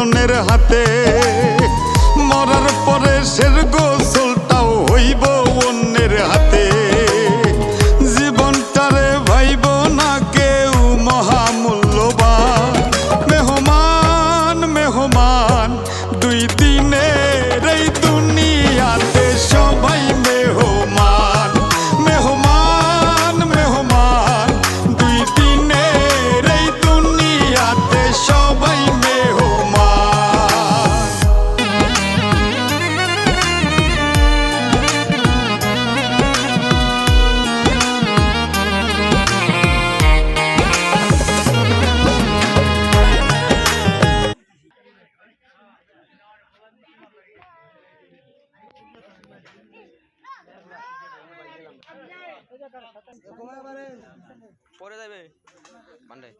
অন্যের হাতে, মরার পরে শের গোসলটাও হইব অন্যের হাতে। জীবনটারে ভাইব না কেউ মহামূল্যবান। মেহমান মেহমান দুই দিনের এই দুনিয়াতে সবাই মেহমান। মেহমান মেহমান দুই দিনের এই দুনিয়াতে সবাই মেহমান। পরে যাবে মানডে